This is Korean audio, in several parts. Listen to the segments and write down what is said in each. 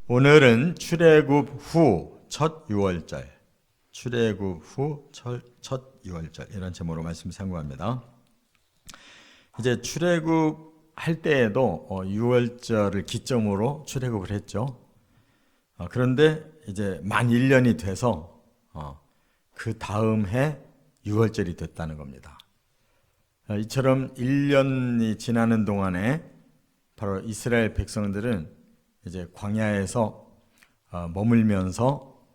오늘은 출애굽 후 첫 유월절, 출애굽 후 첫 유월절 이런 제목으로 말씀 상고합니다. 이제 출애굽 할 때에도 유월절을 기점으로 출애굽을 했죠. 그런데 이제 만 1년이 돼서 그 다음 해 유월절이 됐다는 겁니다. 이처럼 1년이 지나는 동안에 바로 이스라엘 백성들은 이제 광야에서 머물면서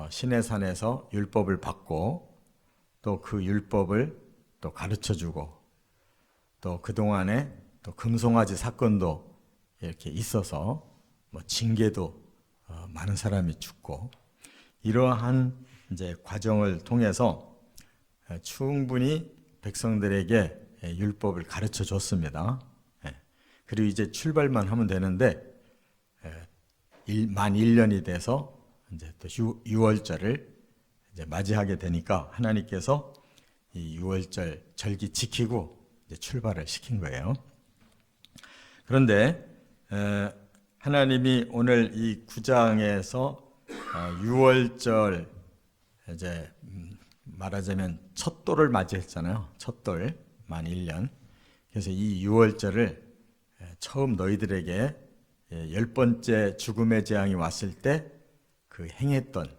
시내산에서 율법을 받고 또 그 율법을 또 가르쳐주고 또 그동안에 또 금송아지 사건도 이렇게 있어서 뭐 징계도 많은 사람이 죽고 이러한 이제 과정을 통해서 충분히 백성들에게 율법을 가르쳐 줬습니다. 그리고 이제 출발만 하면 되는데 만 1년이 돼서 이제 또 유월절을 이제 맞이하게 되니까 하나님께서 이 유월절 절기 지키고 이제 출발을 시킨 거예요. 그런데 하나님이 오늘 이 9장에서 유월절 이제 말하자면 첫돌을 맞이했잖아요. 첫돌 만 1년. 그래서 이 유월절을 처음 너희들에게 10번째 죽음의 재앙이 왔을 때 그 행했던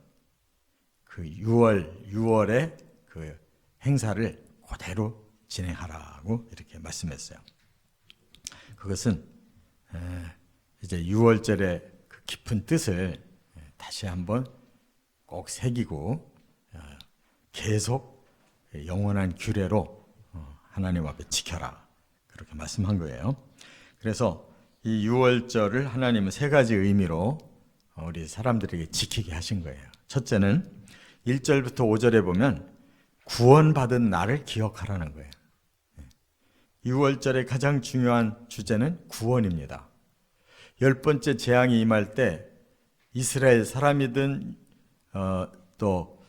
그 6월의 그 행사를 그대로 진행하라고 이렇게 말씀했어요. 그것은 이제 6월절의 그 깊은 뜻을 다시 한번 꼭 새기고 계속 영원한 규례로 하나님 앞에 지켜라 그렇게 말씀한 거예요. 그래서 이 6월절을 하나님은 세 가지 의미로 우리 사람들에게 지키게 하신 거예요. 첫째는 1절부터 5절에 보면 구원받은 날을 기억하라는 거예요. 6월절의 가장 중요한 주제는 구원입니다. 10번째 재앙이 임할 때 이스라엘 사람이든 또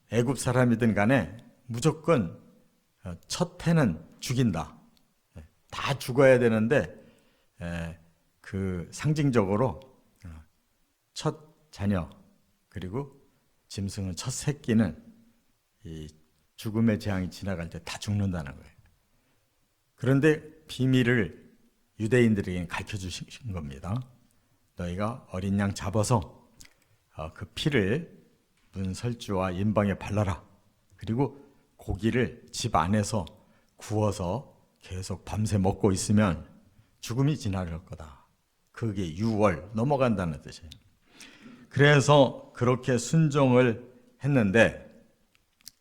애굽 사람이든 간에 무조건 첫 해는 죽인다. 다 죽어야 되는데 그 상징적으로 첫 자녀 그리고 짐승은 첫 새끼는 이 죽음의 재앙이 지나갈 때 다 죽는다는 거예요. 그런데 비밀을 유대인들에게 가르쳐 주신 겁니다. 너희가 어린 양 잡아서 그 피를 문설주와 인방에 발라라. 그리고 고기를 집 안에서 구워서 계속 밤새 먹고 있으면 죽음이 지나갈 거다. 그게 6월 넘어간다는 뜻이에요. 그래서 그렇게 순종을 했는데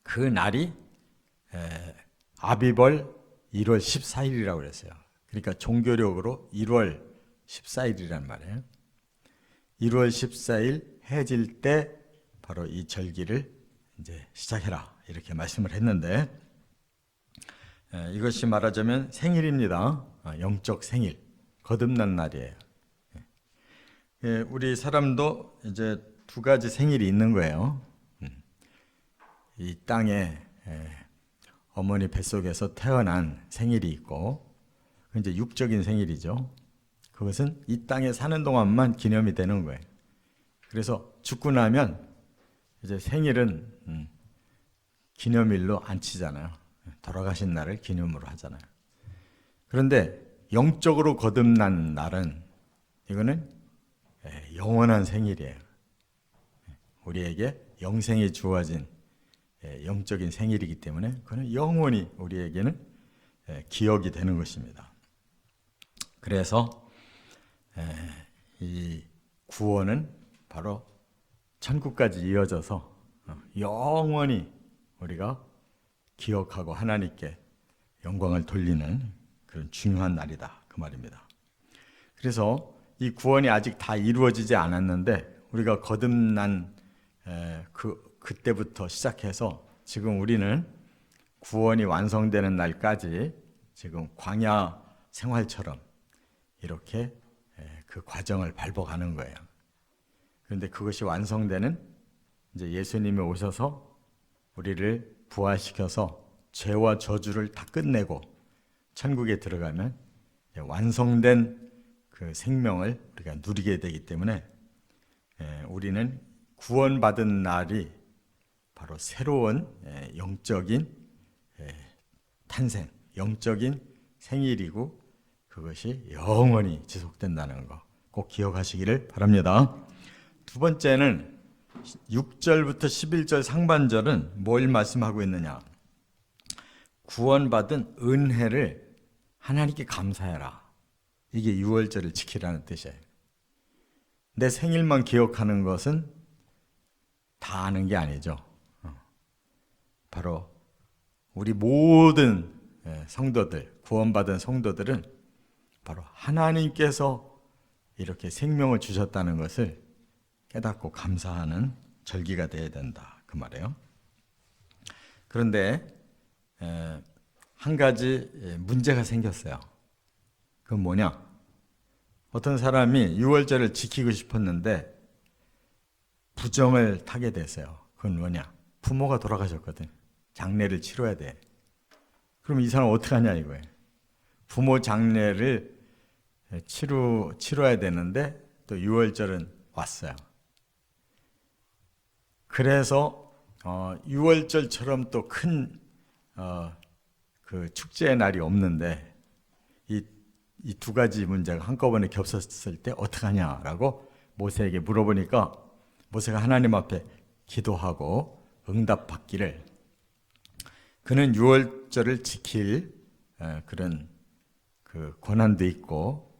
그 날이 아비벌 1월 14일이라고 그랬어요. 그러니까 종교력으로 1월 14일이란 말이에요. 1월 14일 해질 때 바로 이 절기를 이제 시작해라 이렇게 말씀을 했는데 이것이 말하자면 생일입니다. 영적 생일, 거듭난 날이에요. 우리 사람도 이제 두 가지 생일이 있는 거예요. 이 땅에 어머니 뱃속에서 태어난 생일이 있고 이제 육적인 생일이죠. 그것은 이 땅에 사는 동안만 기념이 되는 거예요. 그래서 죽고 나면 이제 생일은 기념일로 안 치잖아요. 돌아가신 날을 기념으로 하잖아요. 그런데 영적으로 거듭난 날은 이거는 영원한 생일이에요. 우리에게 영생이 주어진 영적인 생일이기 때문에 그는 영원히 우리에게는 기억이 되는 것입니다. 그래서 이 구원은 바로 천국까지 이어져서 영원히 우리가 기억하고 하나님께 영광을 돌리는 그런 중요한 날이다 그 말입니다. 그래서 이 구원이 아직 다 이루어지지 않았는데 우리가 거듭난 그때부터 시작해서 지금 우리는 구원이 완성되는 날까지 지금 광야 생활처럼 이렇게 그 과정을 밟아가는 거예요. 그런데 그것이 완성되는 이제 예수님이 오셔서 우리를 부활시켜서 죄와 저주를 다 끝내고 천국에 들어가면 완성된 그 생명을 우리가 누리게 되기 때문에 우리는 구원받은 날이 바로 새로운 영적인 탄생, 영적인 생일이고 그것이 영원히 지속된다는 거 꼭 기억하시기를 바랍니다. 두 번째는 6절부터 11절 상반절은 뭘 말씀하고 있느냐? 구원받은 은혜를 하나님께 감사해라. 이게 6월절을 지키라는 뜻이에요. 내 생일만 기억하는 것은 다 아는 게 아니죠. 바로 우리 모든 성도들, 구원받은 성도들은 바로 하나님께서 이렇게 생명을 주셨다는 것을 깨닫고 감사하는 절기가 되어야 된다. 그 말이에요. 그런데 한 가지 문제가 생겼어요. 그건 뭐냐? 어떤 사람이 6월절을 지키고 싶었는데 부정을 타게 됐어요. 그건 뭐냐? 부모가 돌아가셨거든. 장례를 치러야 돼. 그럼 이 사람 어떻게 하냐 이거예요. 부모 장례를 치러야 되는데 또 6월절은 왔어요. 그래서 6월절처럼 또 큰 그 축제의 날이 없는데 이 두 가지 문제가 한꺼번에 겹쳤을 때 어떡하냐라고 모세에게 물어보니까 모세가 하나님 앞에 기도하고 응답받기를 그는 6월절을 지킬 그런 그 권한도 있고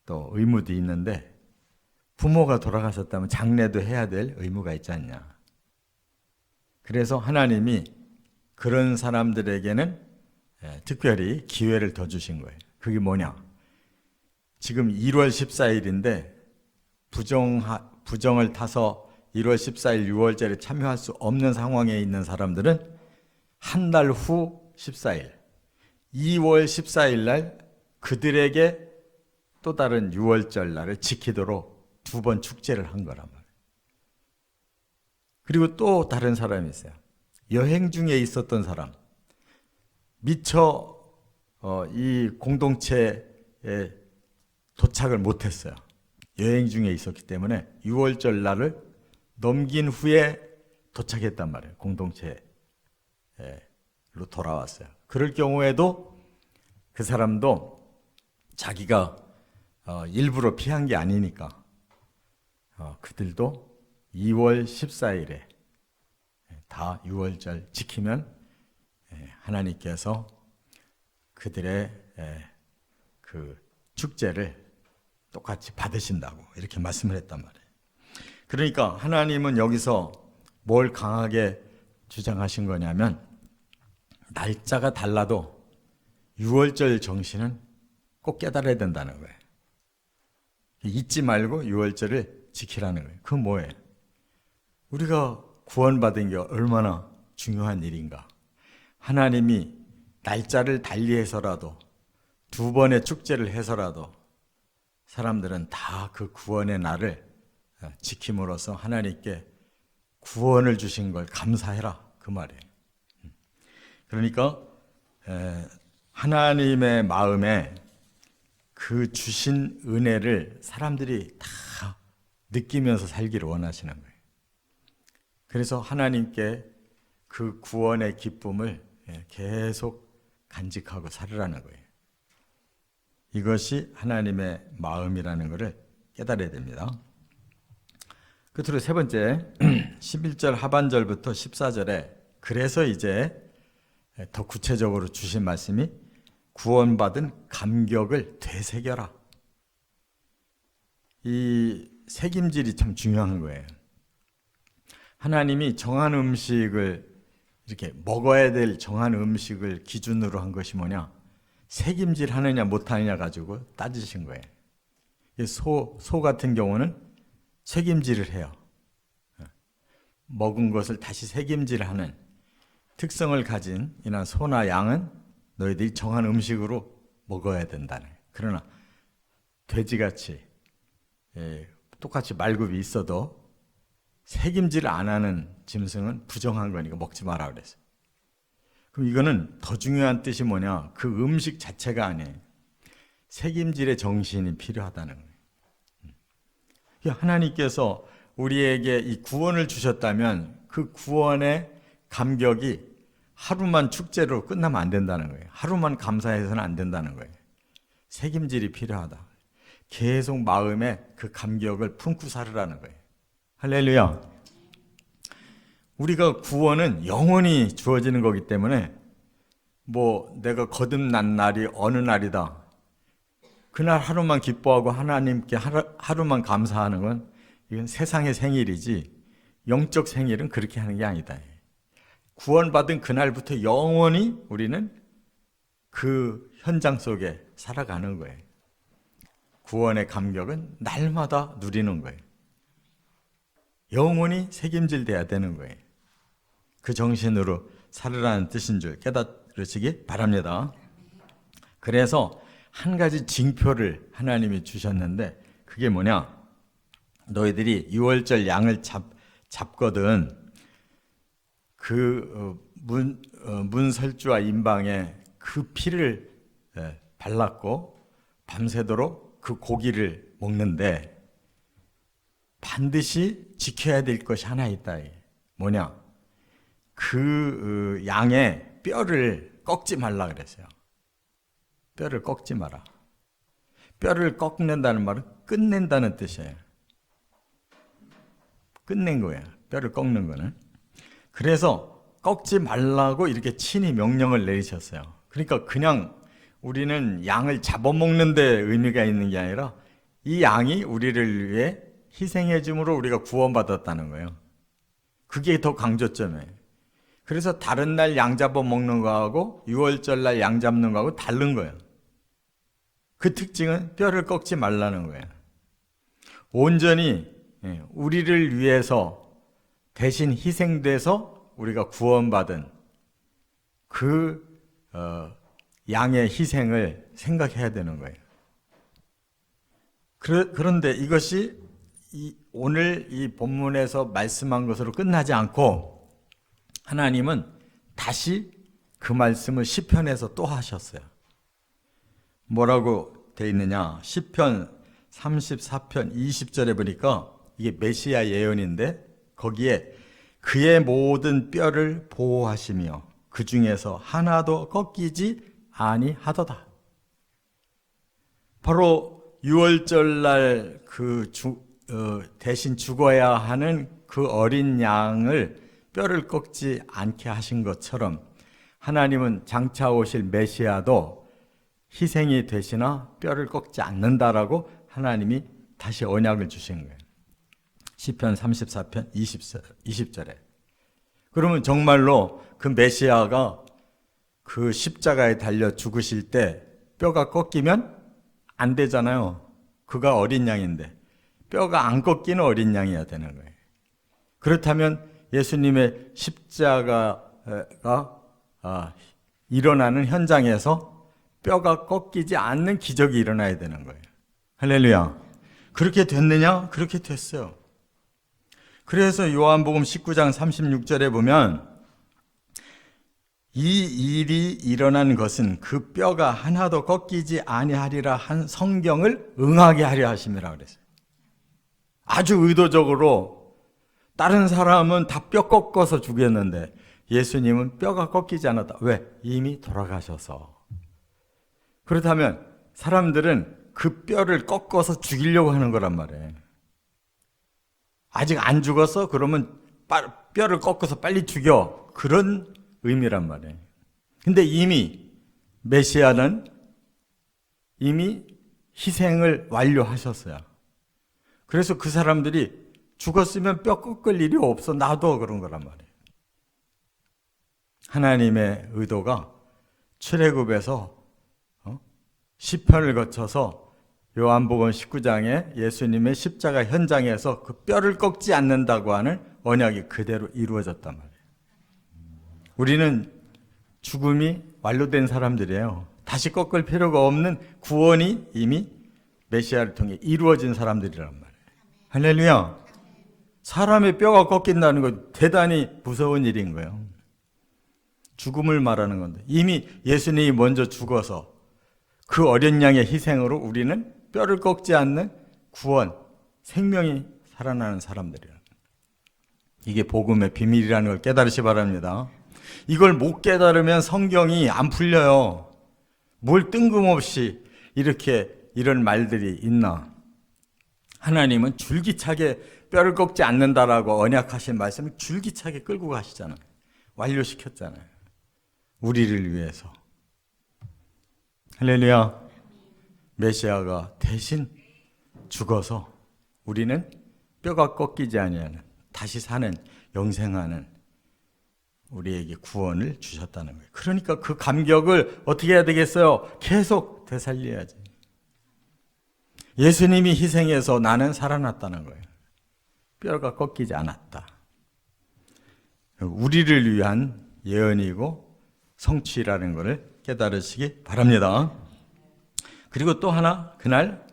또 의무도 있는데 부모가 돌아가셨다면 장례도 해야 될 의무가 있지 않냐. 그래서 하나님이 그런 사람들에게는 특별히 기회를 더 주신 거예요. 그게 뭐냐? 지금 1월 14일인데 부정을 타서 1월 14일 6월절에 참여할 수 없는 상황에 있는 사람들은 한 달 후 14일 2월 14일 날 그들에게 또 다른 6월절 날을 지키도록 2번 축제를 한 거란 말이에요. 그리고 또 다른 사람이 있어요. 여행 중에 있었던 사람. 미처 이 공동체에 도착을 못했어요. 여행 중에 있었기 때문에 6월절 날을 넘긴 후에 도착했단 말이에요. 공동체로 돌아왔어요. 그럴 경우에도 그 사람도 자기가 일부러 피한 게 아니니까 그들도 2월 14일에 다 6월절 지키면 하나님께서 그들의 그 축제를 똑같이 받으신다고 이렇게 말씀을 했단 말이에요. 그러니까 하나님은 여기서 뭘 강하게 주장하신 거냐면 날짜가 달라도 6월절 정신은 꼭 깨달아야 된다는 거예요. 잊지 말고 6월절을 지키라는 거예요. 그건 뭐예요? 우리가 구원받은 게 얼마나 중요한 일인가. 하나님이 날짜를 달리해서라도 2번의 축제를 해서라도 사람들은 다 그 구원의 날을 지킴으로써 하나님께 구원을 주신 걸 감사해라 그 말이에요. 그러니까 하나님의 마음에 그 주신 은혜를 사람들이 다 느끼면서 살기를 원하시는 거예요. 그래서 하나님께 그 구원의 기쁨을 계속 간직하고 살으라는 거예요. 이것이 하나님의 마음이라는 것을 깨달아야 됩니다. 끝으로 세 번째 11절 하반절부터 14절에 그래서 이제 더 구체적으로 주신 말씀이 구원받은 감격을 되새겨라. 이 새김질이 참 중요한 거예요. 하나님이 정한 음식을 이렇게 먹어야 될 정한 음식을 기준으로 한 것이 뭐냐? 새김질 하느냐 못하느냐 가지고 따지신 거예요. 소 같은 경우는 새김질을 해요. 먹은 것을 다시 새김질하는 특성을 가진 이나 소나 양은 너희들이 정한 음식으로 먹어야 된다는. 그러나 돼지같이 똑같이 말굽이 있어도 새김질 안 하는 짐승은 부정한 거니까 먹지 마라 그랬어요. 그럼 이거는 더 중요한 뜻이 뭐냐? 그 음식 자체가 아니에요. 새김질의 정신이 필요하다는 거예요. 하나님께서 우리에게 이 구원을 주셨다면 그 구원의 감격이 하루만 축제로 끝나면 안 된다는 거예요. 하루만 감사해서는 안 된다는 거예요. 책임질이 필요하다. 계속 마음에 그 감격을 품고 살으라는 거예요. 할렐루야. 우리가 구원은 영원히 주어지는 거기 때문에 내가 거듭난 날이 어느 날이다, 그날 하루만 기뻐하고 하나님께 하루만 감사하는 건 이건 세상의 생일이지 영적 생일은 그렇게 하는 게 아니다. 구원받은 그날부터 영원히 우리는 그 현장 속에 살아가는 거예요. 구원의 감격은 날마다 누리는 거예요. 영원히 책임질 돼야 되는 거예요. 그 정신으로 살으라는 뜻인 줄 깨달으시기 바랍니다. 그래서 한 가지 징표를 하나님이 주셨는데 그게 뭐냐? 너희들이 유월절 양을 잡거든 그 문설주와 임방에 그 피를 발랐고 밤새도록 그 고기를 먹는데 반드시 지켜야 될 것이 하나 있다. 뭐냐? 그 양의 뼈를 꺾지 말라 그랬어요. 뼈를 꺾지 마라. 뼈를 꺾는다는 말은 끝낸다는 뜻이에요. 끝낸 거예요. 뼈를 꺾는 거는. 그래서 꺾지 말라고 이렇게 친히 명령을 내리셨어요. 그러니까 그냥 우리는 양을 잡아먹는 데 의미가 있는 게 아니라 이 양이 우리를 위해 희생해 줌으로 우리가 구원받았다는 거예요. 그게 더 강조점이에요. 그래서 다른 날 양 잡아먹는 거하고 유월절 날 양 잡는 거하고 다른 거예요. 그 특징은 뼈를 꺾지 말라는 거예요. 온전히 우리를 위해서 대신 희생돼서 우리가 구원받은 그 양의 희생을 생각해야 되는 거예요. 그런데 이것이 오늘 이 본문에서 말씀한 것으로 끝나지 않고 하나님은 다시 그 말씀을 시편에서 또 하셨어요. 뭐라고 되어 있느냐? 시편 34편 20절에 보니까 이게 메시아 예언인데 거기에 그의 모든 뼈를 보호하시며 그 중에서 하나도 꺾이지 아니하도다. 바로 유월절날 대신 죽어야 하는 그 어린 양을 뼈를 꺾지 않게 하신 것처럼 하나님은 장차 오실 메시아도 희생이 되시나 뼈를 꺾지 않는다라고 하나님이 다시 언약을 주신 거예요. 시편 34편 20절에. 그러면 정말로 그 메시아가 그 십자가에 달려 죽으실 때 뼈가 꺾이면 안 되잖아요. 그가 어린 양인데 뼈가 안 꺾이는 어린 양이어야 되는 거예요. 그렇다면 예수님의 십자가가 일어나는 현장에서 뼈가 꺾이지 않는 기적이 일어나야 되는 거예요. 할렐루야. 그렇게 됐느냐? 그렇게 됐어요. 그래서 요한복음 19장 36절에 보면 이 일이 일어난 것은 그 뼈가 하나도 꺾이지 아니하리라 한 성경을 응하게 하려 하심이라 그랬어요. 아주 의도적으로 다른 사람은 다 뼈 꺾어서 죽였는데 예수님은 뼈가 꺾이지 않았다. 왜? 이미 돌아가셔서. 그렇다면 사람들은 그 뼈를 꺾어서 죽이려고 하는 거란 말이에요. 아직 안 죽었어? 그러면 뼈를 꺾어서 빨리 죽여. 그런 의미란 말이에요. 근데 이미 메시아는 이미 희생을 완료하셨어요. 그래서 그 사람들이 죽었으면 뼈 꺾을 일이 없어. 나도 그런 거란 말이에요. 하나님의 의도가 출애굽에서 시편을 거쳐서 요한복음 19장에 예수님의 십자가 현장에서 그 뼈를 꺾지 않는다고 하는 언약이 그대로 이루어졌단 말이에요. 우리는 죽음이 완료된 사람들이에요. 다시 꺾을 필요가 없는 구원이 이미 메시아를 통해 이루어진 사람들이란 말이에요. 할렐루야. 사람의 뼈가 꺾인다는 건 대단히 무서운 일인 거예요. 죽음을 말하는 건데 이미 예수님이 먼저 죽어서 그 어린 양의 희생으로 우리는 뼈를 꺾지 않는 구원, 생명이 살아나는 사람들이에요. 이게 복음의 비밀이라는 걸 깨달으시 바랍니다. 이걸 못 깨달으면 성경이 안 풀려요. 뭘 뜬금없이 이렇게 이런 말들이 있나. 하나님은 줄기차게 뼈를 꺾지 않는다라고 언약하신 말씀을 줄기차게 끌고 가시잖아요. 완료시켰잖아요. 우리를 위해서. 할렐루야. 메시아가 대신 죽어서 우리는 뼈가 꺾이지 아니하는 다시 사는 영생하는 우리에게 구원을 주셨다는 거예요. 그러니까 그 감격을 어떻게 해야 되겠어요? 계속 되살려야지. 예수님이 희생해서 나는 살아났다는 거예요. 뼈가 꺾이지 않았다. 우리를 위한 예언이고 성취라는 것을 깨달으시기 바랍니다. 그리고 또 하나, 그날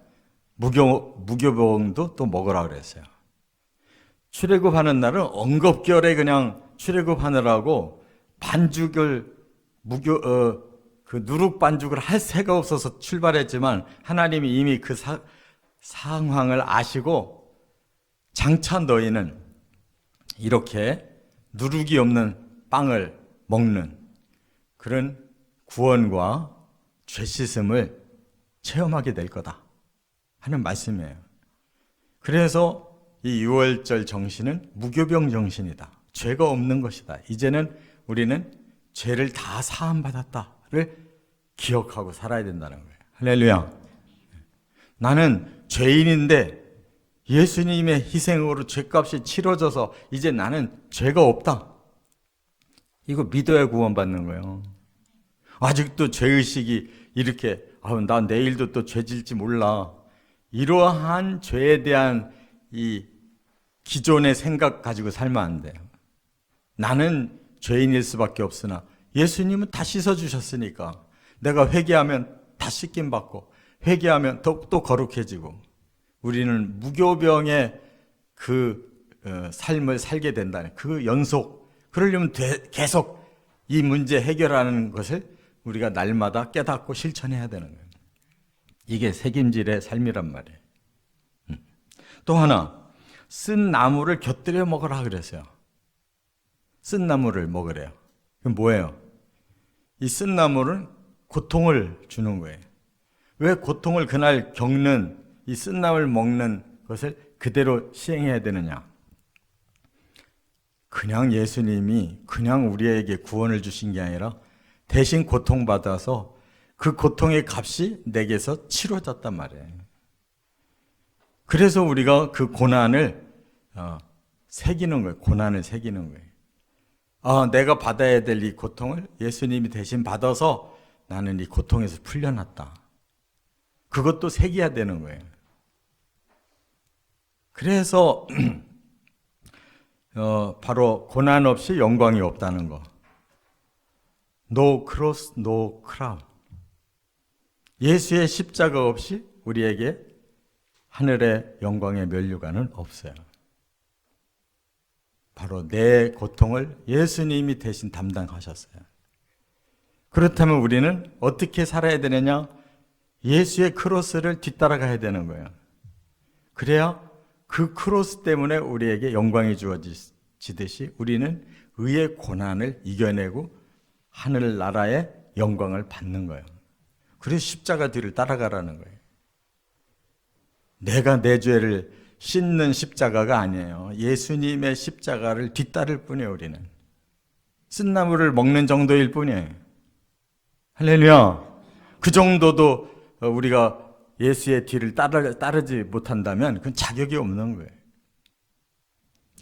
무교병도 또 먹으라 그랬어요. 출애굽하는 날은 엉겁결에 그냥 출애굽하느라고 반죽을 그 누룩 반죽을 할 새가 없어서 출발했지만 하나님이 이미 그 상황을 아시고 장차 너희는 이렇게 누룩이 없는 빵을 먹는 그런 구원과 죄 씻음을 체험하게 될 거다 하는 말씀이에요. 그래서 이 6월절 정신은 무교병 정신이다. 죄가 없는 것이다. 이제는 우리는 죄를 다 사함받았다를 기억하고 살아야 된다는 거예요. 할렐루야. 나는 죄인인데 예수님의 희생으로 죄값이 치러져서 이제 나는 죄가 없다. 이거 믿어야 구원받는 거예요. 아직도 죄의식이 이렇게 난 내일도 또 죄 질지 몰라. 이러한 죄에 대한 이 기존의 생각 가지고 살면 안 돼요. 나는 죄인일 수밖에 없으나 예수님은 다 씻어주셨으니까 내가 회개하면 다 씻김 받고 회개하면 더욱더 거룩해지고 우리는 무교병의 그 삶을 살게 된다는 그 연속. 그러려면 계속 이 문제 해결하는 것을 우리가 날마다 깨닫고 실천해야 되는 거예요. 이게 책임질의 삶이란 말이에요. 또 하나, 쓴 나무를 곁들여 먹으라 그랬어요. 쓴 나무를 먹으래요. 그럼 뭐예요? 이 쓴 나무는 고통을 주는 거예요. 왜 고통을 그날 겪는 이 쓴 나무를 먹는 것을 그대로 시행해야 되느냐? 그냥 예수님이 그냥 우리에게 구원을 주신 게 아니라 대신 고통받아서 그 고통의 값이 내게서 치러졌단 말이에요. 그래서 우리가 그 고난을 새기는 거예요. 고난을 새기는 거예요. 내가 받아야 될 이 고통을 예수님이 대신 받아서 나는 이 고통에서 풀려났다. 그것도 새겨야 되는 거예요. 그래서 바로 고난 없이 영광이 없다는 거. No cross, no crown. 예수의 십자가 없이 우리에게 하늘의 영광의 면류관은 없어요. 바로 내 고통을 예수님이 대신 담당하셨어요. 그렇다면 우리는 어떻게 살아야 되느냐? 예수의 크로스를 뒤따라가야 되는 거예요. 그래야 그 크로스 때문에 우리에게 영광이 주어지듯이 우리는 의의 고난을 이겨내고 하늘나라의 영광을 받는 거예요. 그래서 십자가 뒤를 따라가라는 거예요. 내가 내 죄를 씻는 십자가가 아니에요. 예수님의 십자가를 뒤따를 뿐이에요. 우리는 쓴나무를 먹는 정도일 뿐이에요. 할렐루야. 그 정도도 우리가 예수의 뒤를 따르지 못한다면 그건 자격이 없는 거예요.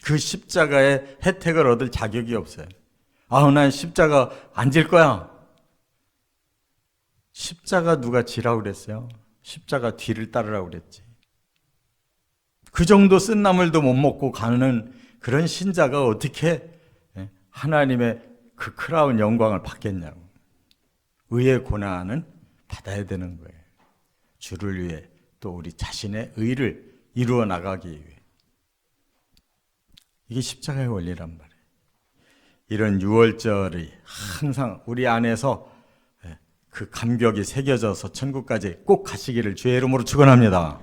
그 십자가의 혜택을 얻을 자격이 없어요. 난 십자가 안 질 거야. 십자가 누가 지라고 그랬어요? 십자가 뒤를 따르라고 그랬지. 그 정도 쓴 나물도 못 먹고 가는 그런 신자가 어떻게 하나님의 그 크라운 영광을 받겠냐고. 의의 고난은 받아야 되는 거예요. 주를 위해 또 우리 자신의 의를 이루어 나가기 위해. 이게 십자가의 원리란 말이에요. 이런 6월절이 항상 우리 안에서 그 감격이 새겨져서 천국까지 꼭 가시기를 주의 이름으로 축원합니다.